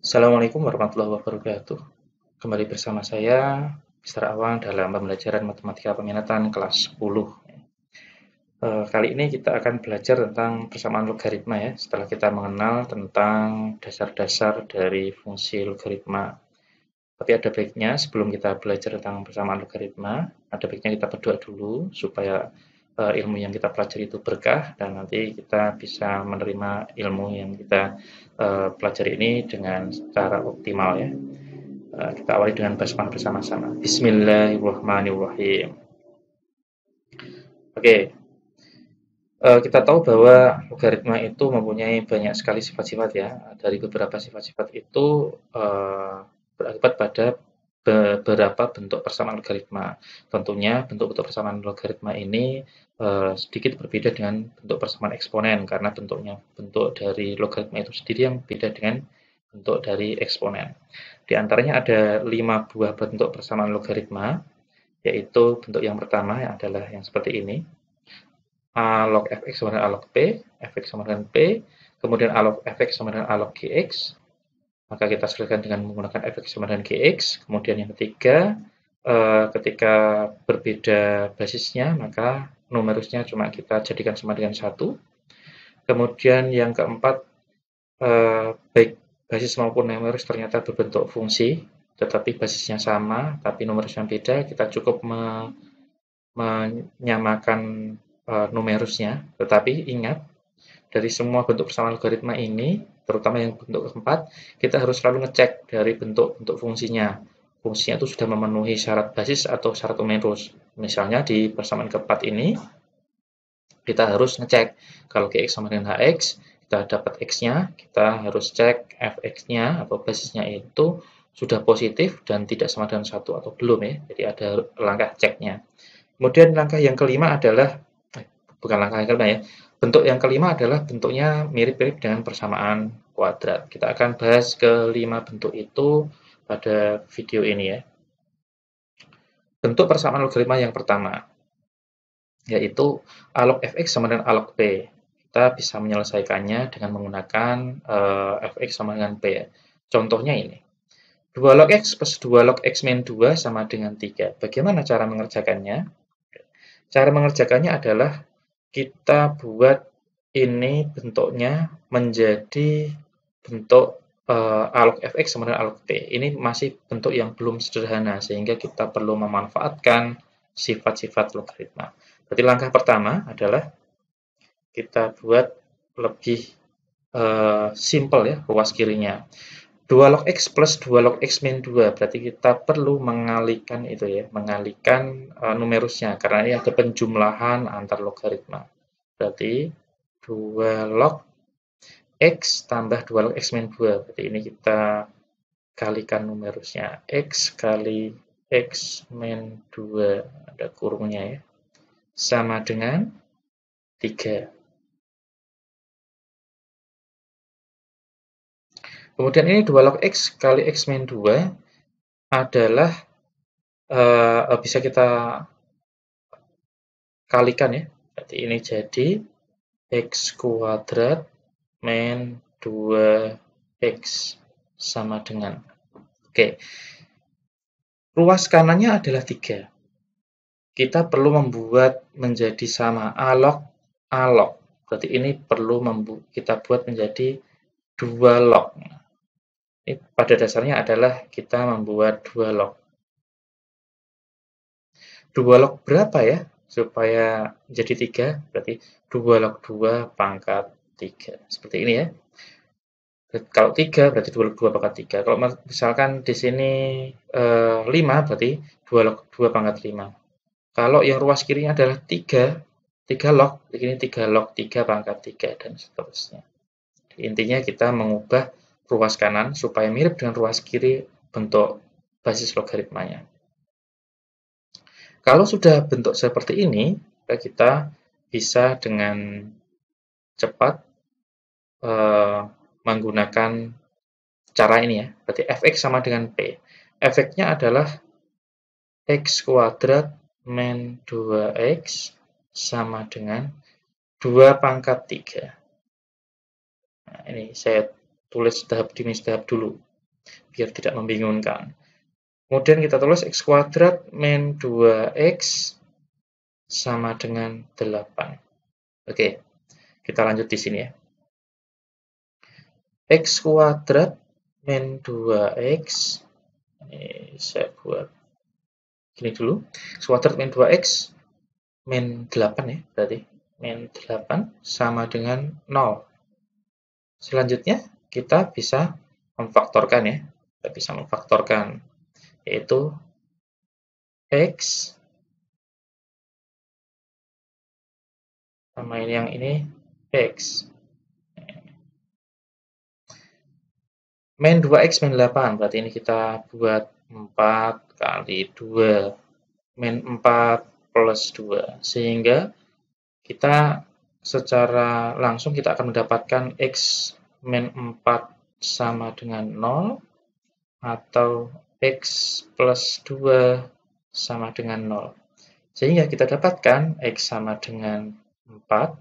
Assalamualaikum warahmatullahi wabarakatuh. Kembali bersama saya, Mister Awang dalam pembelajaran Matematika Peminatan kelas 10. Kali ini kita akan belajar tentang persamaan logaritma ya, setelah kita mengenal tentang dasar-dasar dari fungsi logaritma. Tapi ada baiknya sebelum kita belajar tentang persamaan logaritma, ada baiknya kita berdoa dulu supaya ilmu yang kita pelajari itu berkah dan nanti kita bisa menerima ilmu yang kita pelajari ini dengan secara optimal ya. Kita awali dengan basmalah bersama-sama. Bismillahirrahmanirrahim. Oke, kita tahu bahwa logaritma itu mempunyai banyak sekali sifat-sifat ya. Dari beberapa sifat-sifat itu berakibat pada beberapa bentuk persamaan logaritma. Tentunya bentuk-bentuk persamaan logaritma ini sedikit berbeda dengan bentuk persamaan eksponen karena bentuk dari logaritma itu sendiri yang beda dengan bentuk dari eksponen. Di antaranya ada 5 buah bentuk persamaan logaritma, yaitu bentuk yang pertama yang adalah yang seperti ini. A log fx sama dengan A log P, fx sama dengan P, kemudian A log fx sama dengan A log Gx, maka kita selesaikan dengan menggunakan fx sama dengan Gx. Kemudian yang ketiga, ketika berbeda basisnya, maka numerusnya cuma kita jadikan sama dengan 1. Kemudian yang keempat, baik basis maupun numerus ternyata berbentuk fungsi, tetapi basisnya sama, tapi numerusnya beda, kita cukup menyamakan numerusnya. Tetapi ingat, dari semua bentuk persamaan logaritma ini, terutama yang bentuk keempat, kita harus selalu ngecek dari bentuk-bentuk fungsinya. Fungsinya itu sudah memenuhi syarat basis atau syarat numerus. Misalnya di persamaan keempat ini, kita harus ngecek kalau Gx sama dengan Hx, kita dapat X-nya, kita harus cek Fx-nya atau basisnya itu sudah positif dan tidak sama dengan 1 atau belum ya. Jadi ada langkah ceknya. Kemudian langkah yang kelima adalah, bukan langkah yang kelima ya, bentuk yang kelima adalah bentuknya mirip-mirip dengan persamaan kuadrat. Kita akan bahas kelima bentuk itu pada video ini ya. Bentuk persamaan logaritma yang pertama, yaitu A log fx sama dengan A log P. Kita bisa menyelesaikannya dengan menggunakan fx sama dengan P. Contohnya ini. 2 log x plus 2 log x min 2 sama dengan 3. Bagaimana cara mengerjakannya? Cara mengerjakannya adalah kita buat ini bentuknya menjadi bentuk A log fx sama dengan A log P. Ini masih bentuk yang belum sederhana, sehingga kita perlu memanfaatkan sifat-sifat logaritma. Berarti langkah pertama adalah kita buat lebih simple ya, ruas kirinya. 2 log x plus 2 log x min 2, berarti kita perlu mengalihkan itu ya, mengalihkan numerusnya, karena ini ada penjumlahan antar logaritma. Berarti 2 log x tambah 2 log x min 2, berarti ini kita kalikan numerusnya, x kali x min 2, ada kurungnya ya, sama dengan 3. Kemudian ini 2 log x kali x min 2 adalah bisa kita kalikan ya. Berarti ini jadi x kuadrat min 2x sama dengan. Oke. Ruas kanannya adalah 3. Kita perlu membuat menjadi sama A log A log. Berarti ini perlu kita buat menjadi 2 log. Ini pada dasarnya adalah kita membuat 2 log. 2 log berapa ya? Supaya jadi 3, berarti 2 log 2 pangkat 3. Seperti ini ya. Kalau 3, berarti 2 log 2 pangkat 3. Kalau misalkan di sini 5, berarti 2 log 2 pangkat 5. Kalau yang ruas kirinya adalah 3 log, ini 3 log 3 pangkat 3, dan seterusnya. Intinya kita mengubah ruas kanan supaya mirip dengan ruas kiri bentuk basis logaritmanya. Kalau sudah bentuk seperti ini, kita bisa dengan cepat menggunakan cara ini ya. Berarti fx sama dengan p. Fx-nya adalah x kuadrat min 2x sama dengan 2 pangkat 3. Nah, ini saya tulis tahap demi tahap dulu. biar tidak membingungkan. Kemudian kita tulis x kuadrat min 2x sama dengan 8. Oke, kita lanjut di sini ya. X kuadrat min 2x, ini saya buat gini dulu. X kuadrat min 2x min 8 ya, berarti min 8 sama dengan 0. Selanjutnya kita bisa memfaktorkan ya. Kita bisa memfaktorkan, yaitu x sama ini yang ini x. Min 2x min 8, berarti ini kita buat 4 kali 2, min 4 plus 2. Sehingga kita secara langsung kita akan mendapatkan x min 4 sama dengan 0, atau x plus 2 sama dengan 0. Sehingga kita dapatkan x sama dengan 4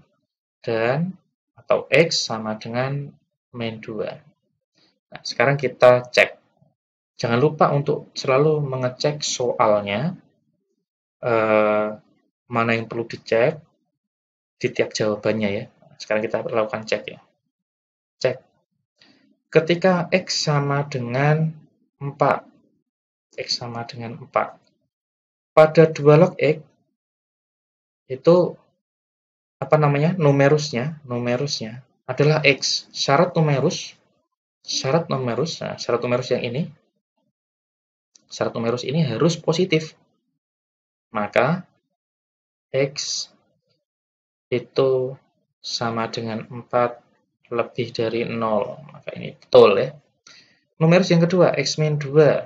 dan atau x sama dengan min 2. Nah, sekarang kita cek. Jangan lupa untuk selalu mengecek soalnya, mana yang perlu dicek di tiap jawabannya ya. Sekarang kita lakukan cek ya. Cek. Ketika x sama dengan 4, x sama dengan 4, pada 2 log x, itu numerusnya adalah x. Syarat numerus yang ini harus positif. Maka x itu sama dengan 4 lebih dari 0. Maka ini betul ya. Numerus yang kedua, x min 2.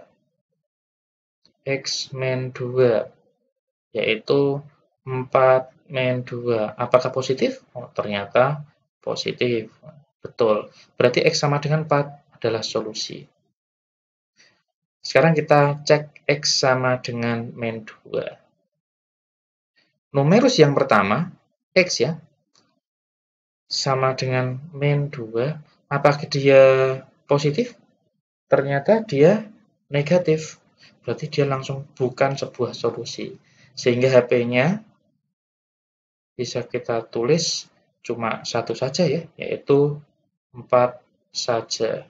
X min 2 yaitu 4 min 2. Apakah positif? Oh, ternyata positif. Betul. Berarti x sama dengan 4 adalah solusi. Sekarang kita cek x sama dengan min 2. Numerus yang pertama, x ya, sama dengan min 2. Apakah dia positif? Ternyata dia negatif. Berarti dia langsung bukan sebuah solusi. Sehingga HP-nya bisa kita tulis cuma satu saja ya, yaitu 4 saja.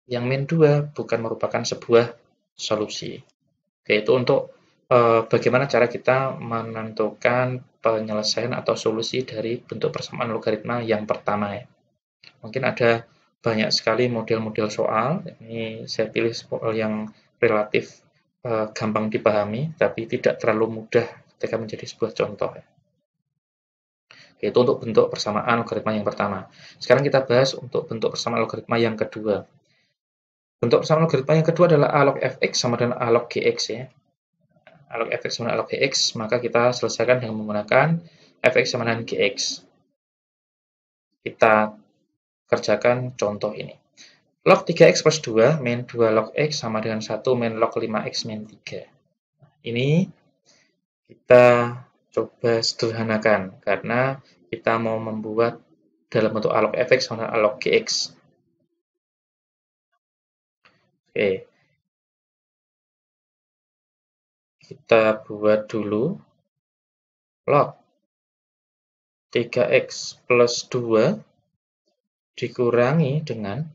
Yang min 2 bukan merupakan sebuah solusi. Yaitu untuk bagaimana cara kita menentukan penyelesaian atau solusi dari bentuk persamaan logaritma yang pertama ya. Mungkin ada banyak sekali model-model soal. Ini saya pilih soal yang relatif gampang dipahami, tapi tidak terlalu mudah ketika menjadi sebuah contoh ya. Yaitu untuk bentuk persamaan logaritma yang pertama. Sekarang kita bahas untuk bentuk persamaan logaritma yang kedua. Bentuk persamaan logaritma yang kedua adalah a log fx sama dengan a log gx ya. A log fx sama dengan a log gx, maka kita selesaikan dengan menggunakan fx sama dengan gx. Kita kerjakan contoh ini. Log 3x plus 2 min 2 log x sama dengan 1 min log 5x min 3. Ini kita coba sederhanakan karena kita mau membuat dalam bentuk a log fx sama a log gx. Oke. Kita buat dulu log 3x plus 2 dikurangi dengan,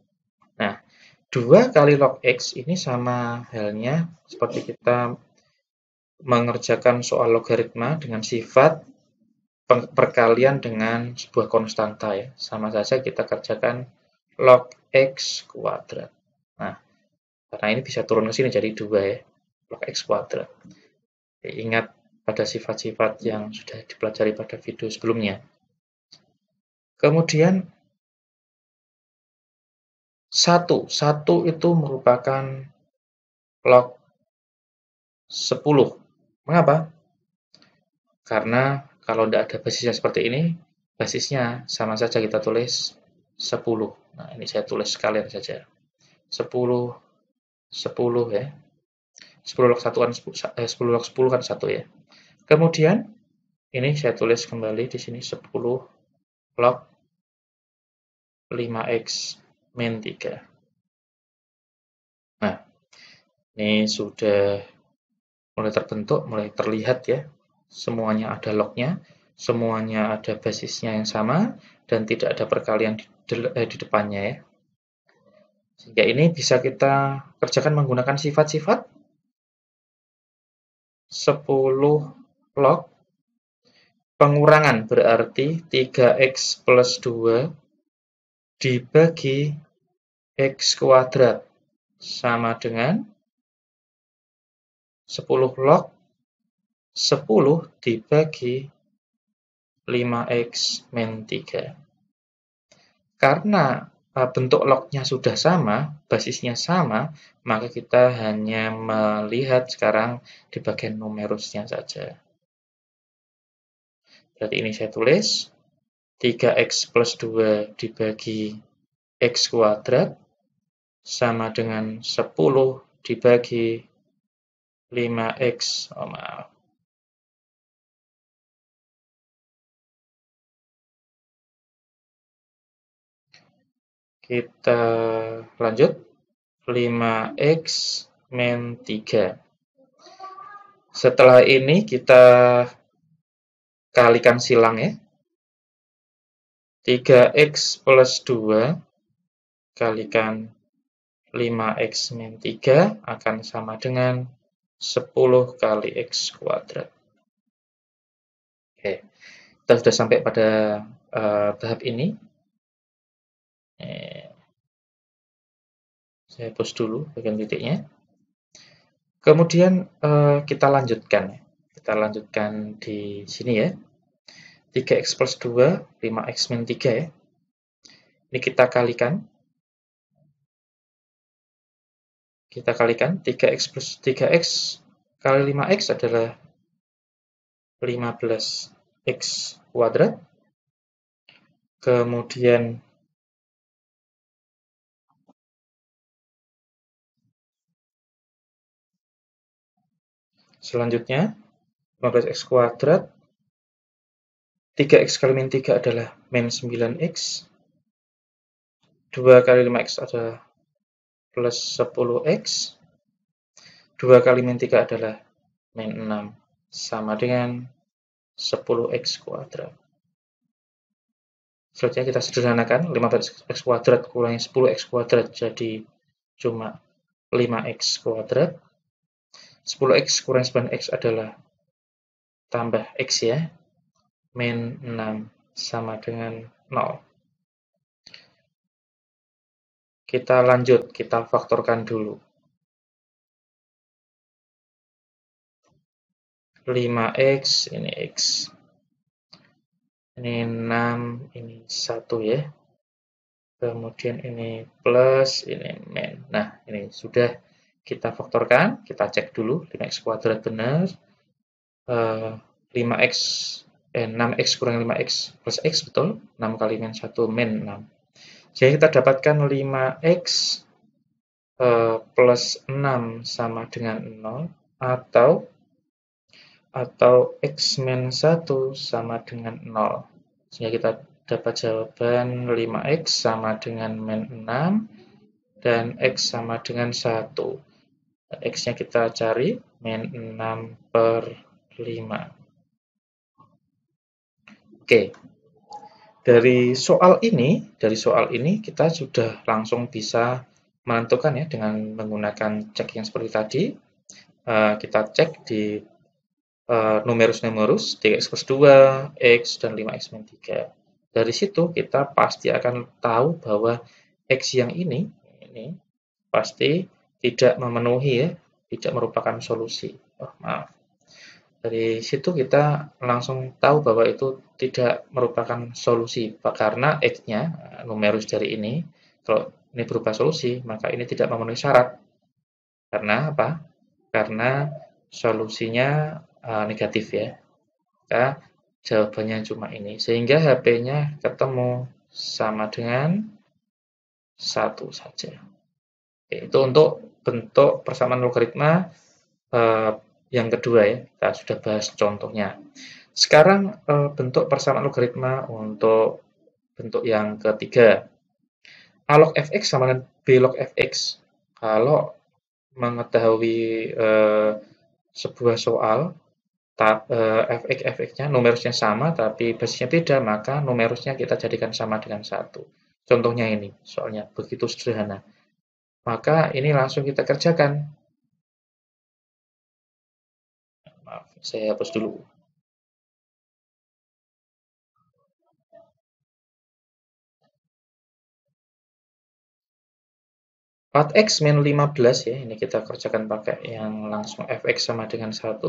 nah, 2 kali log x ini sama halnya seperti kita mengerjakan soal logaritma dengan sifat perkalian dengan sebuah konstanta ya. Sama saja kita kerjakan log x kuadrat. Nah, karena ini bisa turun ke sini jadi 2 ya, log x kuadrat. Ingat pada sifat-sifat yang sudah dipelajari pada video sebelumnya. Kemudian 1 itu merupakan log 10. Mengapa? Karena kalau tidak ada basisnya seperti ini, basisnya sama saja kita tulis 10. Nah, ini saya tulis sekalian saja. 10 ya. 10 log 1 kan 10 log 10 kan 1 ya. Kemudian ini saya tulis kembali di sini 10 log 5x min 3. Nah, Ini sudah mulai terbentuk, mulai terlihat ya. Semuanya ada lognya, semuanya ada basisnya yang sama, dan tidak ada perkalian di depannya ya. Sehingga ini bisa kita kerjakan menggunakan sifat-sifat 10 log pengurangan berarti 3x plus 2 dibagi x kuadrat sama dengan 10 log 10 dibagi 5x min 3. Karena bentuk lognya sudah sama, basisnya sama, maka kita hanya melihat sekarang di bagian numerusnya saja. Berarti ini saya tulis 3x plus 2 dibagi x kuadrat sama dengan 10 dibagi 5x. Oh, maaf. Kita lanjut. 5x min 3. Setelah ini kita kalikan silang ya. 3x plus 2 kalikan 5x min 3 akan sama dengan 10 kali x kuadrat. Oke, kita sudah sampai pada tahap ini. Saya hapus dulu bagian titiknya. Kemudian kita lanjutkan. Kita lanjutkan di sini ya. 3x plus 2, 5x min 3 ya. Ini kita kalikan. Kita kalikan 3x plus 3x kali 5x adalah 15x kuadrat. Kemudian selanjutnya 15x kuadrat. 3x kali min 3 adalah min 9x. 2 kali 5x adalah plus 10x. 2 kali min 3 adalah min 6. Sama dengan 10x kuadrat. Selanjutnya kita sederhanakan. 15x kuadrat kurangi 10x kuadrat jadi cuma 5x kuadrat. 10x kurangi 9x adalah tambah x ya. Min 6 sama dengan 0. Kita lanjut, kita faktorkan dulu. 5x, ini x. Ini 6, ini 1 ya. Kemudian ini plus, ini min. Nah, ini sudah kita faktorkan, kita cek dulu. 5x kuadrat benar. 5x, 6x kurang 5x plus x, betul. 6 kali min 1, min 6. Jadi kita dapatkan 5x plus 6 sama dengan 0, atau x min 1 sama dengan 0. Sehingga kita dapat jawaban 5x sama dengan min 6 dan x sama dengan 1. X-nya kita cari min 6/5. Oke. Dari soal ini kita sudah langsung bisa menentukan ya dengan menggunakan cek yang seperti tadi. Kita cek di numerus-numerus 3x plus 2, x, dan 5x min 3. Dari situ kita pasti akan tahu bahwa x yang ini pasti tidak memenuhi ya, tidak merupakan solusi. Oh, maaf. Dari situ kita langsung tahu bahwa itu tidak merupakan solusi, karena x-nya, numerus dari ini, kalau ini berupa solusi, maka ini tidak memenuhi syarat. Karena apa? Karena solusinya negatif ya. Maka jawabannya cuma ini. Sehingga HP-nya ketemu sama dengan 1 saja. Oke, itu untuk bentuk persamaan logaritma yang kedua ya. Kita sudah bahas contohnya. Sekarang bentuk persamaan logaritma untuk bentuk yang ketiga. A log fx sama dengan B log fx. Kalau mengetahui sebuah soal, fx-nya numerusnya sama, tapi basisnya beda, maka numerusnya kita jadikan sama dengan 1. Contohnya ini, soalnya begitu sederhana. Maka ini langsung kita kerjakan. Maaf, saya hapus dulu. Part X min 15 ya, ini kita kerjakan pakai yang langsung fx sama dengan 1.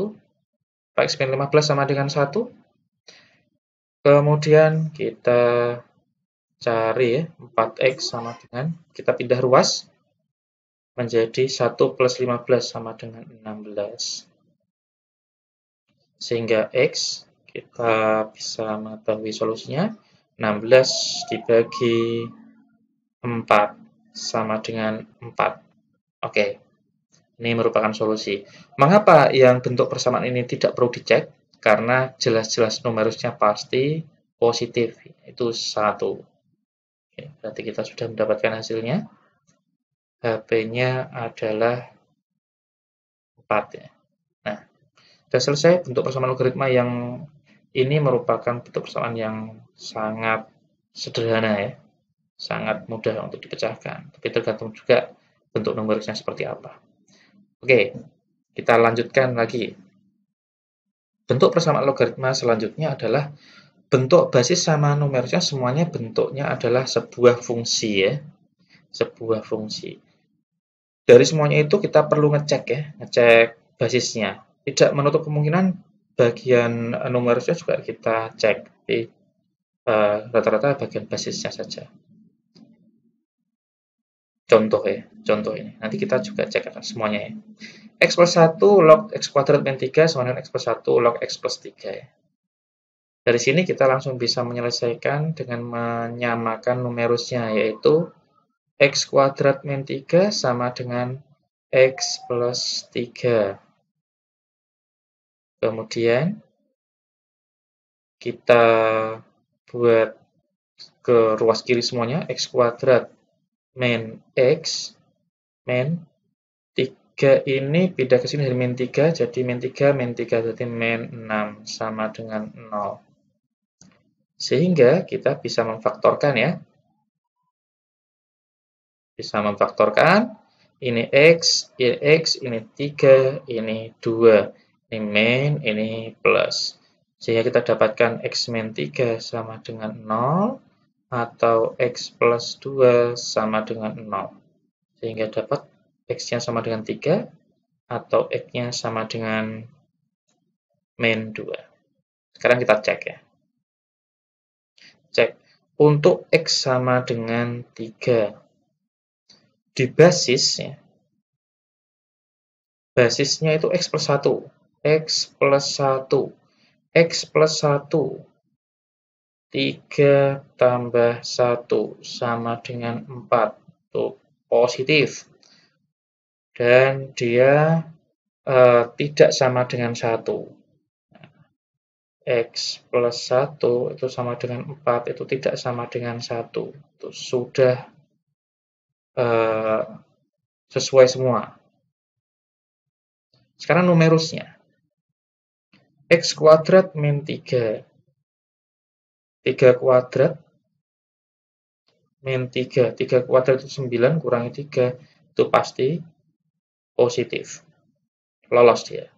Part X min 15 sama dengan 1. Kemudian kita cari ya, 4x sama dengan, kita pindah ruas menjadi 1 plus 15 sama dengan 16. Sehingga x kita bisa mengetahui solusinya, 16 dibagi 4 sama dengan 4. Oke, ini merupakan solusi. Mengapa yang bentuk persamaan ini tidak perlu dicek? Karena jelas-jelas numerusnya pasti positif, itu 1. Oke, berarti kita sudah mendapatkan hasilnya. HP-nya adalah 4 ya. Nah, sudah selesai bentuk persamaan logaritma yang ini merupakan bentuk persamaan yang sangat sederhana ya. Sangat mudah untuk dipecahkan, tapi tergantung juga bentuk numerusnya seperti apa. Oke, kita lanjutkan lagi. Bentuk persamaan logaritma selanjutnya adalah bentuk basis sama numerusnya semuanya bentuknya adalah sebuah fungsi ya. Sebuah fungsi. Dari semuanya itu kita perlu ngecek ya, ngecek basisnya. Tidak menutup kemungkinan bagian numerusnya juga kita cek. Jadi rata-rata bagian basisnya saja. Contoh ya, contoh ini. Nanti kita juga cek semuanya ya. X plus 1 log X kuadrat min 3 sama dengan X plus 1 log X plus 3 ya. Dari sini kita langsung bisa menyelesaikan dengan menyamakan numerusnya, yaitu X kuadrat min 3 sama dengan X plus 3. Kemudian kita buat ke ruas kiri semuanya, X kuadrat min X min 3 ini pindah ke sini dari min 3, jadi min 3, jadi min 6 sama dengan 0. Sehingga kita bisa memfaktorkan ya. Bisa memfaktorkan, ini X, ini 3, ini 2. Ini min, ini plus. Sehingga kita dapatkan X min 3 sama dengan 0, atau X plus 2 sama dengan 0. Sehingga dapat X-nya sama dengan 3, atau X-nya sama dengan min 2. Sekarang kita cek ya. Cek. Untuk X sama dengan 3. Di basis ya. Basisnya itu X plus 1. X plus 1. X plus 1. 3 tambah 1 sama dengan 4. Itu positif. Dan dia tidak sama dengan 1. X plus 1 itu sama dengan 4, itu tidak sama dengan 1. Itu sudah sesuai semua. Sekarang numerusnya. X kuadrat min 3. 3 kuadrat min 3. 3 kuadrat itu 9, kurangi 3. Itu pasti positif. Lolos dia.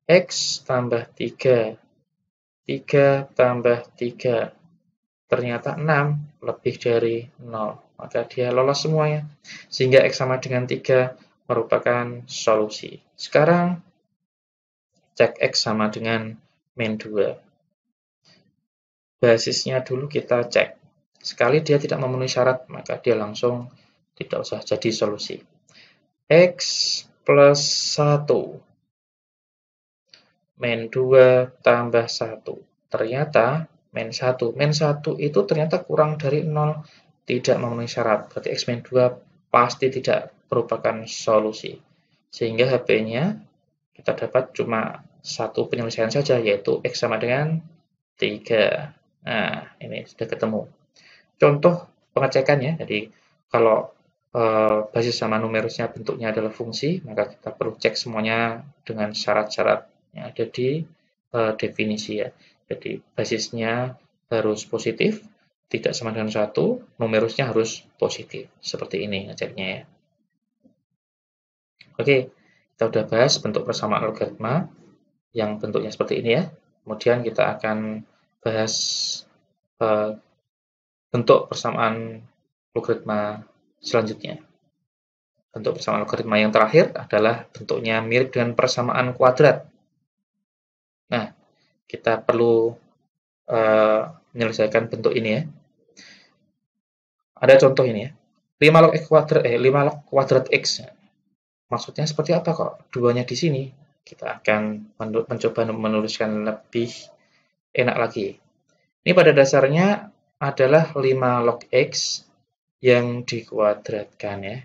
X tambah 3. 3 tambah 3. Ternyata 6 lebih dari 0. Maka dia lolos semuanya. Sehingga X sama dengan 3 merupakan solusi. Sekarang cek X sama dengan min 2. Basisnya dulu kita cek. Sekali dia tidak memenuhi syarat, maka dia langsung tidak usah jadi solusi. X plus 1 min 2 tambah 1. Ternyata min 1. Min 1 itu ternyata kurang dari 0, tidak memenuhi syarat. Berarti X min 2 pasti tidak merupakan solusi. Sehingga HP-nya kita dapat cuma satu penyelesaian saja, yaitu X sama dengan 3. Nah, ini sudah ketemu. Contoh pengecekannya, jadi kalau basis sama numerusnya bentuknya adalah fungsi, maka kita perlu cek semuanya dengan syarat-syarat yang ada di definisi ya. Jadi basisnya harus positif, tidak sama dengan 1, numerusnya harus positif. Seperti ini ngeceknya ya. Oke, kita udah bahas bentuk persamaan logaritma yang bentuknya seperti ini ya. Kemudian kita akan bahas bentuk persamaan logaritma selanjutnya. Bentuk persamaan logaritma yang terakhir adalah bentuknya mirip dengan persamaan kuadrat. Nah, kita perlu menyelesaikan bentuk ini ya. Ada contoh ini ya. 5 log x kuadrat 5 log kuadrat x. Maksudnya seperti apa kok? Duanya di sini. Kita akan mencoba menuliskan lebih enak lagi. Ini pada dasarnya adalah 5 log x yang dikuadratkan ya.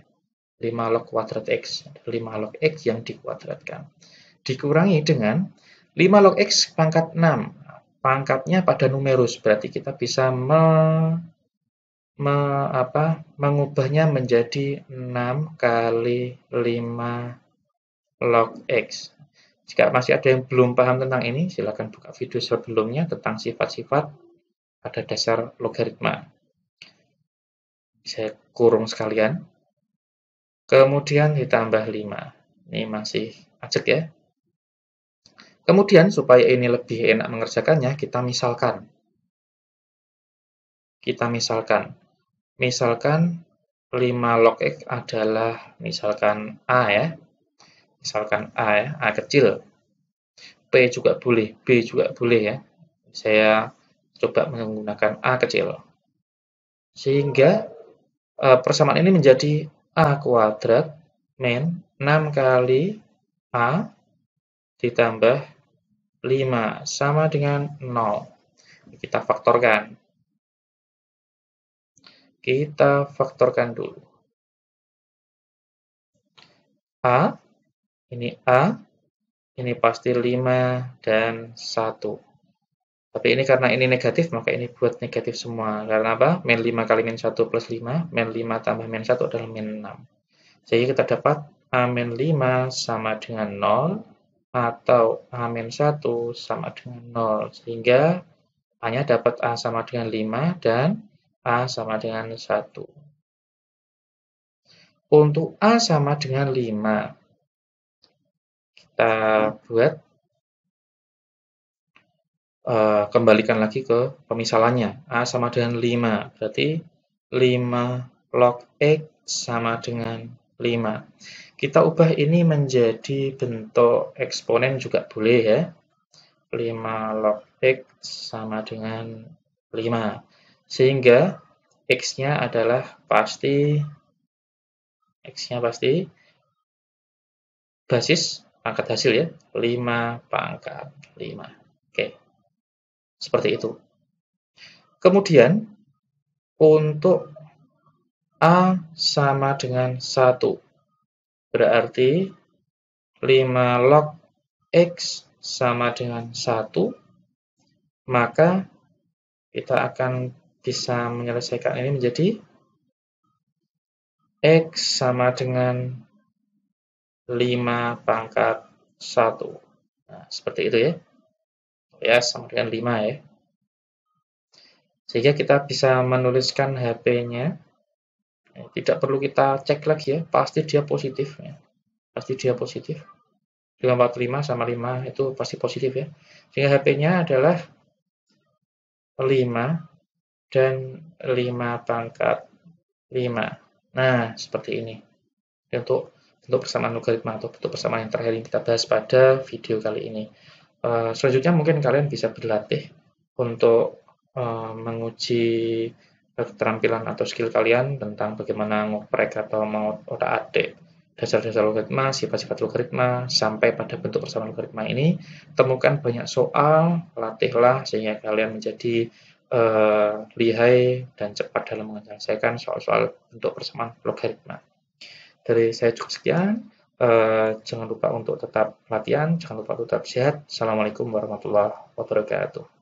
5 log kuadrat x. 5 log x yang dikuadratkan. Dikurangi dengan 5 log x pangkat 6. Pangkatnya pada numerus, berarti kita bisa mengubahnya menjadi 6 kali 5 log x. Jika masih ada yang belum paham tentang ini, silakan buka video sebelumnya tentang sifat-sifat pada dasar logaritma. Saya kurung sekalian. Kemudian ditambah 5. Ini masih ajak ya. Kemudian supaya ini lebih enak mengerjakannya, kita misalkan. Misalkan 5 log x adalah misalkan A ya. Misalkan A ya, A kecil. P juga boleh, B juga boleh ya. Saya coba menggunakan A kecil. Sehingga persamaan ini menjadi A kuadrat min 6 kali A ditambah 5 sama dengan 0. Kita faktorkan. Dulu. A, ini pasti 5 dan 1. Tapi ini karena ini negatif, maka ini buat negatif semua. Karena apa? Min 5 kali min 1 plus 5, min 5 tambah min 1 adalah min 6. Jadi kita dapat A min 5 sama dengan 0, atau A min 1 sama dengan 0. Sehingga A-nya dapat A sama dengan 5, dan A sama dengan 1. Untuk A sama dengan 5, kita buat kembalikan lagi ke pemisalannya. A sama dengan 5, berarti 5 log x sama dengan 5. Kita ubah ini menjadi bentuk eksponen juga boleh ya. 5 log x sama dengan 5. Sehingga x-nya pasti basis pangkat hasil ya, 5 pangkat 5. Oke. Seperti itu. Kemudian, untuk A sama dengan 1. Berarti 5 log x sama dengan 1. Maka kita akan bisa menyelesaikan ini menjadi x sama dengan 5 pangkat 1. Nah, seperti itu ya. Ya, sama dengan 5 ya. Sehingga kita bisa menuliskan HP-nya. Tidak perlu kita cek lagi ya, pasti dia positif ya. Pasti dia positif. 545 sama 5 itu pasti positif ya. Sehingga HP-nya adalah 5 dan 5 pangkat 5. Nah, seperti ini. Untuk persamaan logaritma atau bentuk persamaan yang terakhir yang kita bahas pada video kali ini. Selanjutnya mungkin kalian bisa berlatih untuk menguji keterampilan atau skill kalian tentang bagaimana ngoprek atau mengotak-atik dasar-dasar logaritma, sifat-sifat logaritma, sampai pada bentuk persamaan logaritma ini. Temukan banyak soal, latihlah sehingga kalian menjadi lihai dan cepat dalam menyelesaikan soal-soal bentuk persamaan logaritma. Dari saya cukup sekian. Jangan lupa untuk tetap latihan, jangan lupa tetap sehat. Assalamualaikum warahmatullahi wabarakatuh.